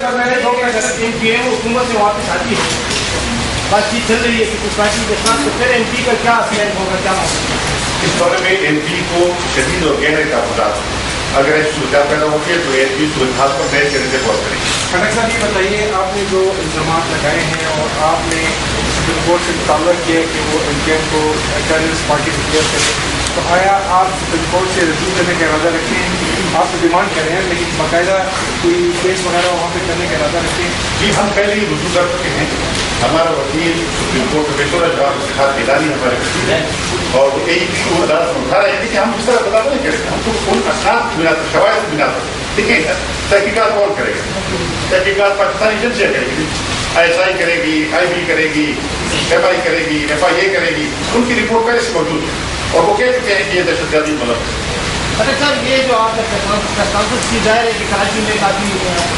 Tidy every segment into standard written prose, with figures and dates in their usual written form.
حکومت سے واپس آتی ہے، بات چیت چل رہی ہے کہ کچھ پارٹی کے ساتھ، تو پھر ایم پی کا کیا اسٹینڈ ہوگا، کیا ہوگا؟ اس بارے میں ایم پی کو شدید اور گہرے تحفظات، اگر ایسی صورتحال پیدا ہوتی ہے تو ایم پی صورتحال پر بحث کرنے سے غور کریں گے۔ کھٹک صاحب یہ بتائیے، آپ نے جو الزامات لگائے ہیں اور آپ نے سپریم کورٹ سے مطالبہ کیا کہ وہ ایم پی ایم کو ٹیررسٹ پارٹی ڈکلیئر کریں، تو آیا آپ سپریم کورٹ سے رجوع کرنے کا ارادہ رکھتے ہیں؟ آپ تو ڈیمانڈ کر رہے ہیں لیکن باقاعدہ کوئی کیس وغیرہ وہاں پہ کرنے کا ارادہ رکھتے ہیں؟ جی ہم پہلے ہی رجوع کر چکے ہیں، ہمارا وکیل سپریم کورٹ میں پیشورہ جواب استخاد بیدانی ہمارے وکیل ہیں اور وہ یہی ایشو عدالت میں اٹھا رہے ہیں کہ ہم اس طرح بتا نہیں کریں گے، ہم تو ان اسناد کی بنا پر، شواہد کی بنا پر دیکھیں گے، تحقیقات کون کرے گا؟ تحقیقات پاکستانی ایجنسیاں کرے گی، آئی ایس آئی کرے گی، آئی بی کرے گی، ایم آئی کرے گی، ایف آئی اے کرے گی، ان کی رپورٹ پہلے سے موجود ہے اور وہ کہہ چکے ہیں کہ یہ دہشت گردی ملک ہے۔ اچھا صاحب، یہ جو آپ کانفرنس کی ظاہر ہے کہ کراچی میں کافی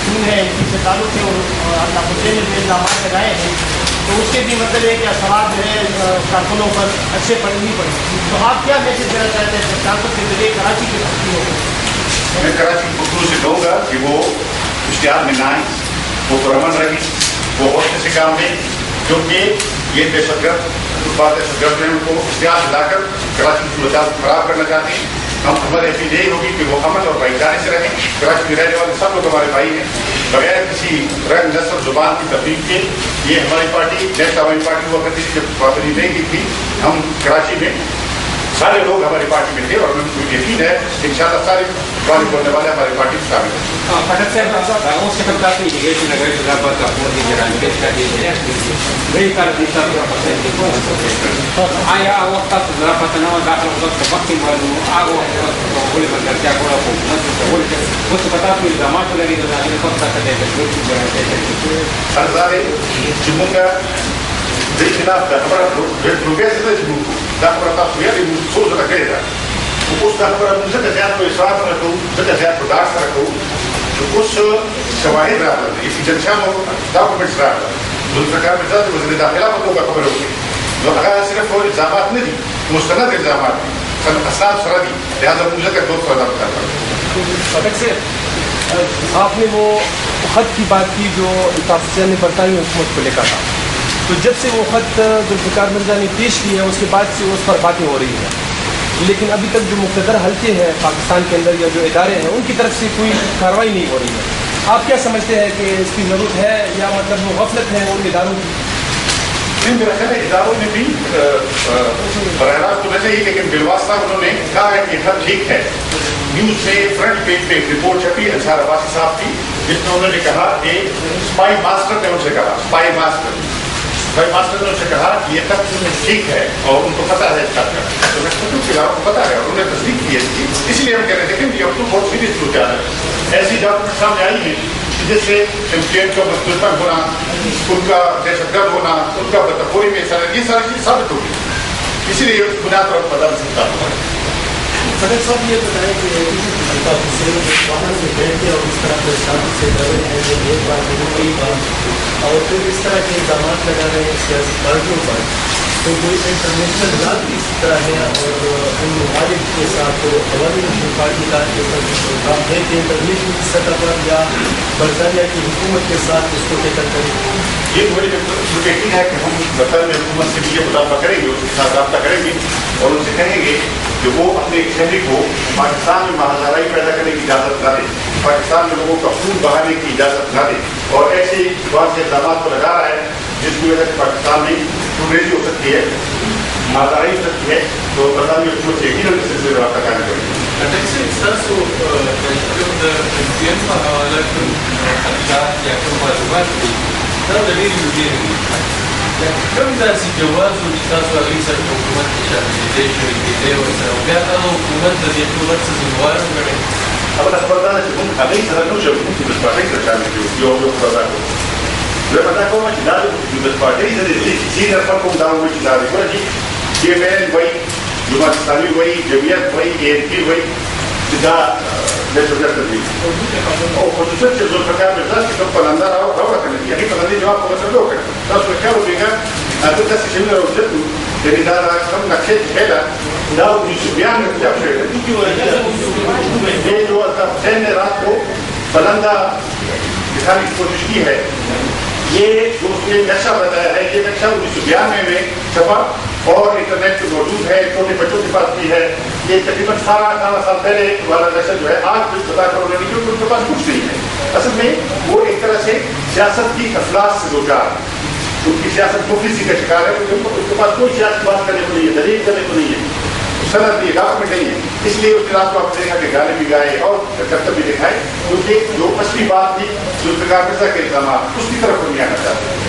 خون ہے ان سے تعلق ہے اور اللہ حسین نے جو الزامات لگائے ہیں تو اس کے بھی مطلب ہے کہ اثرات جو ہے کارکنوں پر اچھے پڑے نہیں پڑے، تو آپ کیا میسج دینا چاہتے ہیں کانفرنس کے ذریعے کراچی کے بچوں کو؟ میں کراچی کے بچوں سے کہوں گا کہ وہ اشتہار میں نہ آئیں، وہ پرامن رہیں، وہ حوصلے سے کام لیں، کیونکہ یہ دہشت گرد ہیں، ان کو اشتہار دلا کر کراچی کی صورتحال خراب کرنا چاہتے ہیں۔ ہماری اپیل یہی ہوگی کہ وہ امن اور بھائی چارے سے رہیں، کراچی میں رہنے والے سب لوگ ہمارے بھائی ہیں، بغیر کسی رنگ نسل زبان کی تبدیل کے۔ یہ ہماری پارٹی نیشنل عوامی پارٹی ہوا کرتی تھی، جب پابندی نہیں کی تھی، ہم کراچی میں سارے لوگ ہماری پارٹی میں تھے اور مجھے یقین ہے کہ انشاءاللہ سارے والے بولنے والے ہماری پارٹی میں شامل ہیں۔ خلاف دا خبره تاسو ویلې موږ څو ځله کړې ده، خو اوس دا خبره موږ ځکه زیات په اصرار سره کوو، ځکه زیات په ډاډ سره کوو چې اوس شواهد راغلل، ایویډنسیانو ډاکومنټس راغلل، ذوالفقار مرزا د وزیر داخله په توګه خبره وکړي، نو هغه صرف الزامات نه دي، مستند الزامات دي، اسناد سره دي، لہٰذا موږ ځکه ټول سره دا کار کوو۔ آپ نے وہ خط کی بات کی جو الطاف حسین نے برطانوی حکومت کو لکھا تھا، تو جب سے وہ خط ذوالفقار مرزا نے پیش کیا ہے اس کے بعد سے اس پر باتیں ہو رہی ہیں، لیکن ابھی تک جو مقتدر حلقے ہیں پاکستان کے اندر یا جو ادارے ہیں ان کی طرف سے کوئی کارروائی نہیں ہو رہی ہے۔ آپ کیا سمجھتے ہیں کہ اس کی ضرورت ہے یا مطلب وہ غفلت ہے ان اداروں کی؟ میرا خیال ہے اداروں نے بھی براہ راست تو ویسے ہی، لیکن بالواسطہ انہوں نے کہا ہے کہ خط ٹھیک ہے۔ نیوز میں فرنٹ پیج پہ ایک رپورٹ چھپی انصار عباسی صاحب کی، جس میں انہوں نے کہا کہ اسپائی ماسٹر نے ان سے کہا، اسپائی ماسٹر نے ان سے کہا کہ یہ خط ٹھیک ہے اور ان کو پتہ ہے اس خط کا، تو میں خطوں کے علاوہ پتہ ہے اور انہوں نے تصدیق کی ہے، اسی لیے ہم کہہ رہے تھے کہ اب تو بہت سیریس صورتحال ہے، ایسی ڈاکومنٹ سامنے آئی ہیں جس سے ایم پی ایم کا مستقبل ہونا، ان کا دہشت گرد ہونا، ان کا بدخوئی میں حصہ، یہ ساری چیز ثابت ہوگی، اسی لیے اس بنیاد پر بدل سکتا ہے۔ فٹک صاحب یہ بتائیں کہ الطاف حسین وہاں سے بیٹھ کے اور اس طرح کے شادی سے ڈرے ہیں جو ایک بار کئی بار اور پھر اس طرح کے الزامات لگا رہے ہیں سیاسی پارٹیوں پر، تو کوئی انٹرنیشنل ذات بھی اس طرح ہے اور ان ممالک کے ساتھ عوامی نیشنل پارٹی کا کام ہے کہ انٹرنیشنل سطح پر یا برطانیہ کی حکومت کے ساتھ اس کو ٹیکل کریں؟ یہ مجھے یقین ہے کہ ہم برطانوی حکومت سے بھی یہ مطالبہ کریں گے، اس کے ساتھ رابطہ کریں گے اور ان سے کہیں گے کہ وہ اپنے ایک شہری کو پاکستان میں مہاجرائی پیدا کرنے کی اجازت نہ دیں، پاکستان میں لوگوں کا خون بہانے کی اجازت نہ دیں، اور ایسے بہت سے الزامات کو لگا رہا ہے جس کی وجہ سے پاکستان میں خونریزی ہو سکتی ہے، مہاجرائی ہو سکتی ہے، تو برطانوی حکومت سے یقیناً اس سلسلے میں رابطہ قائم کریں کوم داسې جواز و چې تاسو هغوی سره په حکومت کې شامل کېدی شوي کېدی ورسره او بیا هغه حکومت د دې ټول څه ذمهوار وګڼئ؟ اوله خبره دا ده چې موږ هغوی سره نه شو موږ پیپلز پارټۍ سره شامل کړو، یو خبره دا کوم. دویمه دا کومه چې دا د پیپلز پارټۍ د دې کیسې نه فرق کوم دا وایي چې دا دی ګوره چې D M L وایي، Jamaat Islami وایي، جمعیت وایي، اے این پي وایي چې دا دهشت گرد دی او خصوصا چې ذوالفقار مرزا چې کوم پلنده راوړه که نه دي هغې پلندې جواب په مسله وکړه. تاسو په خیال وکړئ هلته داسې شیونه راوچت وو، یعنې دا کوم نقشې چې ښه ده دا یوسفیان نے جب یہ جو الطاف حسین نے رات کو پلندہ دکھانے کی کوشش کی ہے. یہ جو اس نے نقشہ بتایا ہے یہ نقشہ 1992 میں چھپا اور انٹرنیٹ پہ موجود ہے, چھوٹے بچوں کے پاس بھی ہے. یہ تقریباً 18 سال پہلے والا نقشہ جو ہے آج بھی بتا کر انہوں نے کیونکہ ان کے پاس کچھ نہیں ہے. اصل میں وہ ایک طرح سے سیاست کی افلاس سے دوچار ہے, ان کی سیاست مفلسی کا شکار ہے. اس کے پاس کوئی سیاست بات کرنے کو نہیں ہے, دلیل کرنے کو نہیں ہے, سند نہیں ہے, ڈاکومنٹ نہیں ہے. اس لیے اس رات کو آپ نے دیکھا کہ گانے بھی گائے اور کرتب بھی دکھائے, کیونکہ جو اصلی بات تھی ذوالفقار مرزا کے الزامات اس کی طرف نہیں آنا چاہتے.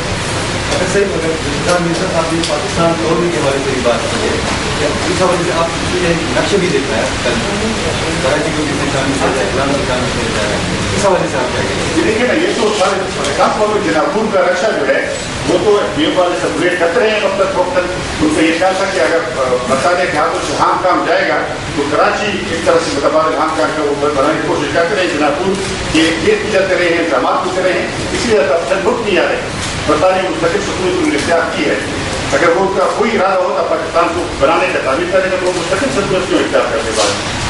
صحیح, مگر ذوالفقار مرزا صاحب نے پاکستان توڑنے کے بارے میں بات کی ہے, اس حوالے سے آپ نے نقشہ بھی دیکھا ہے کل کراچی کو کتنے شامل کیا جائے, اسلام کے کام کیا جا رہا ہے, اس حوالے سے آپ کیا کہیں گے؟ دیکھیے نا, یہ تو سارے خاص طور پر جنابور کا نقشہ جو ہے وہ تو بی ایم والے سپریٹ کرتے رہے ہیں وقت وقت. ان کا یہ خیال تھا کہ اگر مسالے کے ہاتھوں سے ہانگ کام جائے گا تو کراچی ایک طرح سے متبادل ہانگ کام کا اوپر بنانے کی کوشش کرتے رہے. جنابور یہ کیس بھی چلتے رہے ہیں, انتظامات ہوتے رہے ہیں, اس لیے افسر لوٹ نہیں آ رہے. برطانیہ مستقل سکون کو اختیار کی ہے. اگر وہ کا کوئی ارادہ ہوتا پاکستان کو بنانے کا تعمیر کرنے کا تو وہ مستقل سکون کیوں اختیار کرتے بعد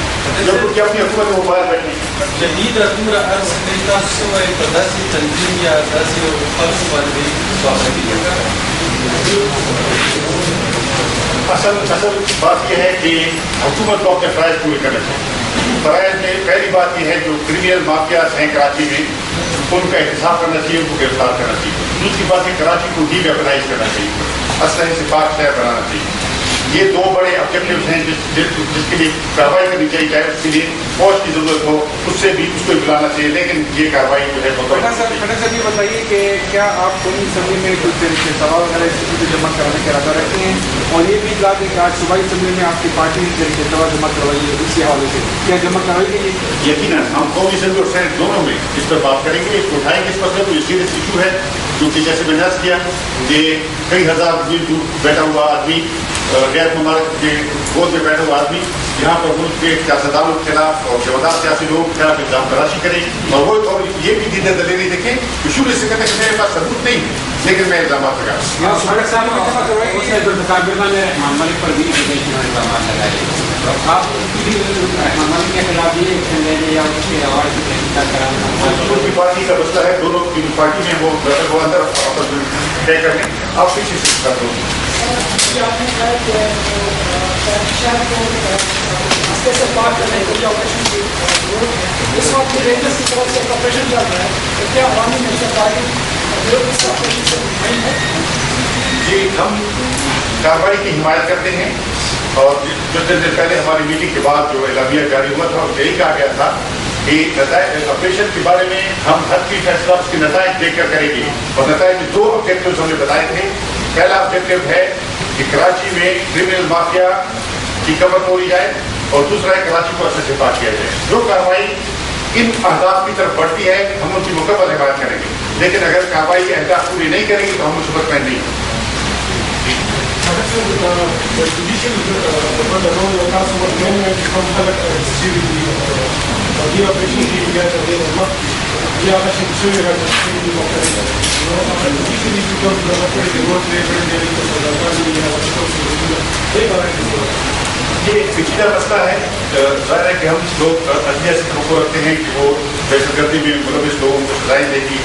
جب ان کی اپنی حکومت وہ باہر بیٹھنے جدید عمر عرض کرتا سوائے پداسی تنظیم یا داسی اور فرض والے اصل بات یہ ہے کہ حکومت کو اپنے فرائض پورے کرنا چاہیے. فرائض میں پہلی بات یہ ہے جو کریمنل مافیاز ہیں کراچی میں ان کا احتساب کرنا چاہیے, ان کو گرفتار کرنا چاہیے. دوسری بات ہے کراچی کو ڈی ویپنائز کرنا چاہیے, اسلحے سے پاک شہر بنانا چاہیے. یہ دو بڑے آبجیکٹیوز ہیں جس کے لیے کارروائی کرنی چاہیے, چاہے اس کے لیے فوج کی ضرورت ہو اس سے بھی اس کو بلانا چاہیے, لیکن یہ کارروائی جو ہے سر یہ بتائیے کہ کیا آپ قومی اسمبلی میں کچھ سوال وغیرہ جمع کرانے کا ارادہ رکھتے ہیں, اور یہ بھی کہا کہ آج صوبائی اسمبلی میں آپ کی پارٹی نے سوال جمع کروائی ہے, اسی حوالے سے کیا جمع کروائی گئی؟ یقیناً ہم قومی اسمبلی اور سینٹ دونوں میں اس پر بات کریں گے, اٹھائیں گے اس پر. تو یہ سیریس ایشو ہے کیونکہ جیسے میں نے عرض کیا کہ کئی ہزار میل دور بیٹھا ہوا آدمی, غیر ممالک کے گود میں بیٹھا ہوا آدمی یہاں پر ملک کے سیاستدانوں کے خلاف اور جوابدار سیاسی لوگوں کے خلاف الزام تراشی کرے, اور وہ یہ بھی دیدہ دلیل دیکھیں کہ شروع سے کہتے ہیں کہ میرے پاس ثبوت نہیں لیکن میں الزامات لگا. رحمان ملک پر بھی الزامات لگائے, آپ رحمان ملک کے خلاف یہ ایکشن لے لیں یا اس کے ایوارڈ کی تحقیقات کرانا؟ پارٹی کا مسئلہ ہے, دونوں کی پارٹی میں وہ اندر طے کر لیں. آپ پیچھے سے کر دو. آپ نے کہا کہ شہر کو راستے سے پار کرنے کے لیے آپریشن کی اس وقت رینجرس کی طرف سے ایک آپریشن چل رہا ہے, تو کیا عوامی نیشنل پارٹی اس آپریشن سے مطمئن ہے؟ جی, ہم کارروائی کی حمایت کرتے ہیں, اور کچھ دن پہلے ہماری میٹنگ کے بعد جو اعلامیہ جاری ہوا تھا یہی کہا گیا تھا کہ آپریشن کے بارے میں ہم ہر چیز فیصلہ اس کے نتائج دیکھ کر کریں گے, اور نتائج کے دو آبجیکٹیوز ہم نے بتائے تھے. پہلا آبجیکٹیو ہے کہ کراچی میں کریمنل مافیا کی کمر توڑی جائے, اور دوسرا ہے کراچی کو اثر سے پاک کیا جائے. جو کارروائی ان اہداف کی طرف بڑھتی ہے ہم ان کی مکمل حمایت کریں گے, لیکن اگر کارروائی کے اہداف پوری نہیں کریں گے تو ہم مثبت میں نہیں. یہ پیچیدہ مسئلہ ہے. ظاہر ہے کہ ہم لوگ عدلیہ سے توقع رکھتے ہیں کہ وہ دہشت گردی میں ملوث لوگوں کو سزائیں دے گی,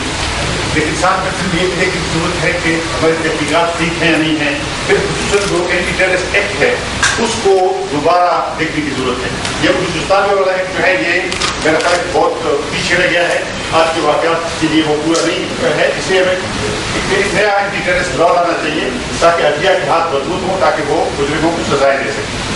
لیکن ساتھ میں صرف یہ دیکھنے کی ضرورت ہے کہ ہماری تحقیقات ٹھیک ہیں یا نہیں ہیں. پھر خصوصاً جو اینٹی ٹیررسٹ ایکٹ ہے اس کو دوبارہ دیکھنے کی ضرورت ہے. یہ ہندوستان والا ایکٹ جو ہے یہ میرا خیال بہت پیچھے رہ گیا ہے, آج کے واقعات کے لیے وہ پورا نہیں ہے. اس لیے ہمیں ایک نیا اینٹی ٹیررسٹ لا لانا چاہیے تاکہ عدلیہ کے ہاتھ مضبوط ہوں, تاکہ وہ مجرموں کو سزائیں دے سکیں.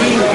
3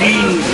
3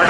8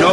9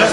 10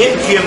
MQM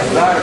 1000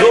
2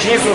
600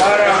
12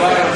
12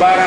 12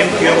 MQM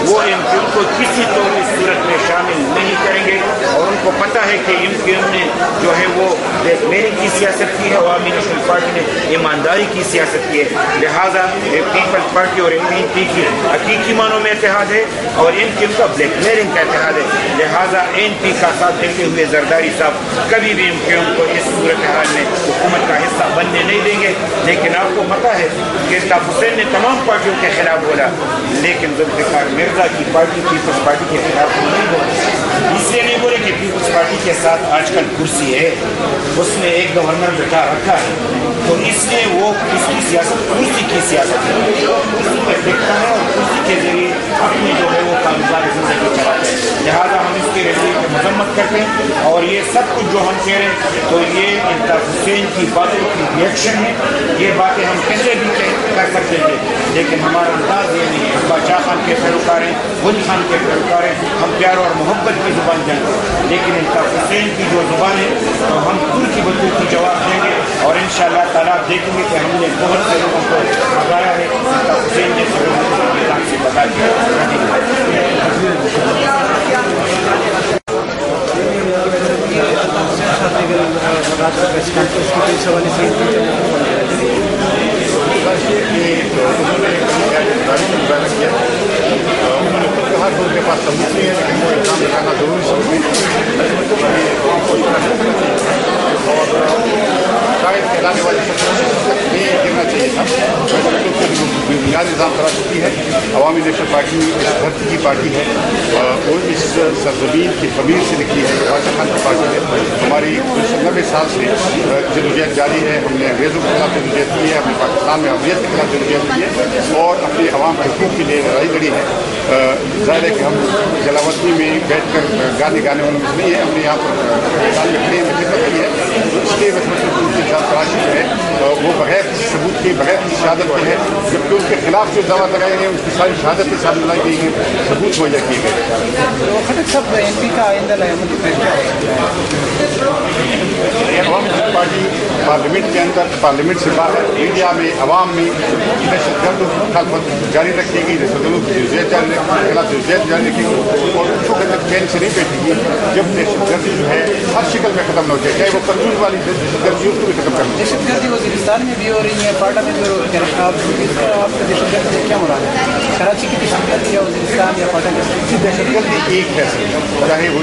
وہ ایم کیو کو کسی طور کی صورت میں شامل نہیں کریں گے، اور ان کو پتہ ہے کہ ایم کیو نے جو ہے وہ بلیک میلنگ کی سیاست کی ہے، عوامی نیشنل پارٹی نے ایمانداری کی سیاست کی ہے، لہٰذا پیپلز پارٹی اور ایم پی کی حقیقی معنوں میں اتحاد ہے اور ایم کیو کا بلیک میلنگ کا اتحاد ہے، لہٰذا این پی کا ساتھ دیتے ہوئے زرداری صاحب کبھی بھی ایم کیو کو اس صورتحال میں حکومت کا حصہ بننے نہیں دیں گے۔ لیکن آپ کو پتہ ہے کہ الطاف حسین نے تمام پارٹیوں کے خلاف بولا، لیکن ذوالفقار مرزا کی پارٹی پیپلز پارٹی کے خلاف نہیں بولے، اس لیے نہیں بولے کہ پیپلز پارٹی کے ساتھ آج کل کرسی ہے، اس میں ایک گورنر بٹھا رکھا ہے، تو اس لیے وہ اس کی سیاست کرسی کی سیاست ہے، کرسی پہ ٹکتا ہے اور کرسی کے ذریعے اپنی جو ہے وہ کاروبار زندگی چلاتے ہیں، لہٰذا ہم اس کے رویے کی مذمت کرتے ہیں، اور یہ سب کچھ جو ہم کہہ رہے ہیں تو یہ الطاف حسین کی باتوں کی ریئیکشن ہے، یہ باتیں ہم پہلے بھی کر سکتے تھے، لیکن ہمارا انداز یہ نہیں ہے، باچا خان کے پیروکار ہیں، ولی خان کے پیروکار ہیں، ہم پیار اور محبت کی زبان جانتے ہیں، لیکن الطاف حسین کی جو زبان ہے تو ہم ترکی بطور کی جواب دیں گے، اور انشاءاللہ تعالیٰ دیکھیں گے کہ ہم نے بہت سے لوگوں کو بتایا ہے، الطاف حسین جیسے لوگوں کو نظام سے بتا دیا۔ انہوں نے خود کہا کہ ان کے پاس ثبوت نہیں ہے، لیکن وہ الزام لگانا ضروری سمجھتے اور شاید کہلانے والی شخصیت نہیں گرنا چاہیے تھا، بنیادی نظام کرا چکی ہے۔ عوامی نیشنل پارٹی اس دھرتی کی پارٹی ہے، وہ اس سرزمین کی خمیر سے نکلی ہے، باچا خان کی پارٹی ہے۔ ہماری 90 سال سے جدوجہد جاری ہے، ہم نے انگریزوں کے خلاف جدوجہد کی ہے، اپنے پاکستان میں عوامیت کے خلاف جدوجہد کی ہے اور اپنے عوام کے حقوق کے لیے لڑائی لڑی ہے۔ ظاہر ہے کہ ہم جلاوطنی میں بیٹھ کر گانے والوں میں نہیں ہے، ہم نے یہاں پر میدان میں کھڑے ہیں، خدمت کی ہے، اس لیے ان کی تلاشی جو ہے وہ بغیر ثبوت کے بغیر شہادت کے ہے، جبکہ ان کے خلاف جو دعویٰ لگائے گئے ان کی ساری شہادتیں سامنے لائی گئی ہیں، ثبوت مہیا کیے گئے۔ خٹک صاحب ایم پی کا آئندہ عوامی نیشنل پارٹی پارلیمنٹ کے اندر، پارلیمنٹ سے باہر، میڈیا میں، عوام میں دہشت گردوں کی مخالفت جاری رکھے گی، دہشت گردوں کی جدوجہد جاری رکھے گی، خلاف جدوجہد جاری رکھے گی، اور اس وقت تک چین سے نہیں بیٹھے گی جب دہشت گردی جو ہے ہر شکل میں ختم نہ ہو جائے، چاہے وہ قانون والی دہشت گردی اس کو بھی ختم کرنا۔ دہشت گردی وزیرستان میں بھی ہو رہی ہے، پاٹا میں بھی ہو رہی ہے، آپ کا دہشت گردی سے کیا مراد ہے؟ کراچی کی دہشت گردی یا وزیرستان یا پاٹا کی دہشت گردی ایک ہے، چاہے وہ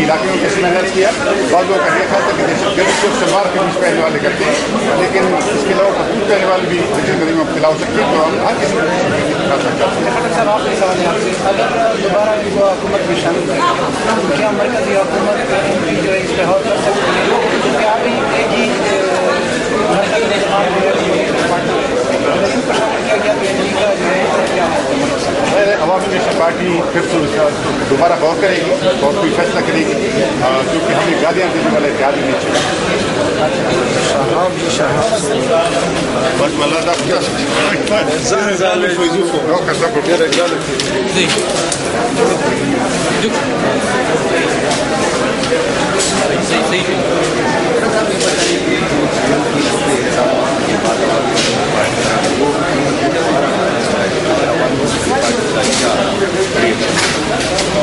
علاقے میں کسی محنت کیا، بعضوں کا یہ خیال تھا کہ دہشت گردی کو سلوار کے بیچ پہننے والے کرتے ہیں، لیکن اس کے علاوہ پختون پہننے والے بھی دہشت گردی میں مبتلا ہو سکتے ہیں، تو ہم ہر کسی صاحب آپ کے سوال ہے آپ سے، اگر دوبارہ ان کو حکومت میں شامل کریں تو کیا مرکزی حکومت جو ہے اس پہ غور کر سکتی ہے؟ کیونکہ ابھی ایک ہی مرکز نے شامل کیا گیا تو ان کا جو ہے کیا ہے؟ عوامی نیشنل پارٹی پھر تو دوبارہ غور کرے گی اور کوئی فیصلہ کرے گی، کیونکہ ہمیں گالیاں دینے والے اتحاد نہیں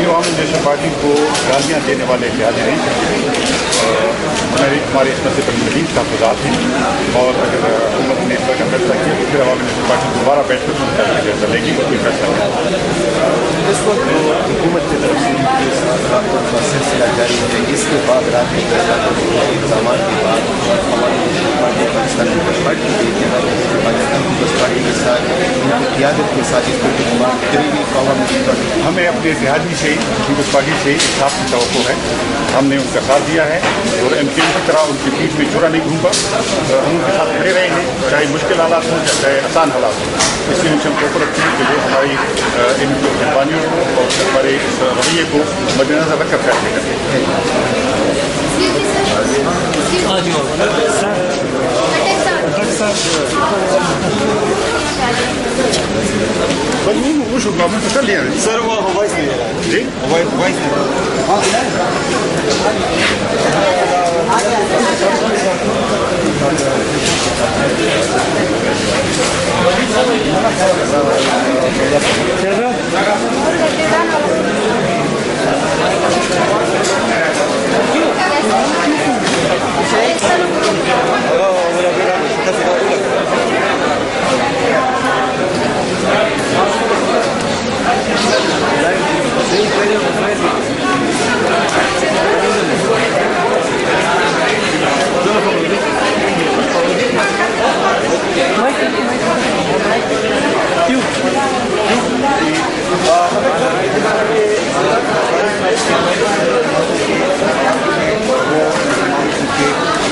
عوامی نیشنل پارٹی کو گالیاں دینے والے اتحاد نہیں ہمارے اس مسئلے پر مزید تحفظات ہیں، اور اگر حکومت نے اس طرح کا فیصلہ کیا تو پھر عوامی نیشنل پارٹی دوبارہ بیٹھ کر فیصلہ لے گی، کوئی فیصلہ نہیں۔ اس وقت حکومت کی طرف سے سلسلہ جاری ہے، اس کے بعد رات میں اقدامات کے بعد Awami national party Pakistan peoples party کے پاکستان پیپلز پارٹی کے ساتھ ان کی قیادت کے ساتھ اس پر اقدامات کرے گی تو عوامی نیشنل پارٹی ہمیں اپنے اتحادی سے پیپلز پارٹی سے انصاف کی توقع ہے، ہم نے ان کا ساتھ دیا ہے اور ایم کیو کی طرح ان کے بیچ میں چورا نہیں گھوما، ہم ان کے ساتھ کھڑے رہے ہیں، چاہے مشکل حالات ہوں یا چاہے آسان حالات ہوں، اس لیے ان سے ہم کوپر رکھتے ہیں کہ وہ ہماری ان قربانیوں کو اور ہمارے اس رویے کو مد نظر رکھ کر فیصلے کرتے ہیں۔ وہ شکریہ میں کر لیا سر، وہ جی ہاں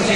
MP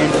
ANP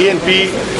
ANP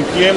MPM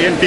ANP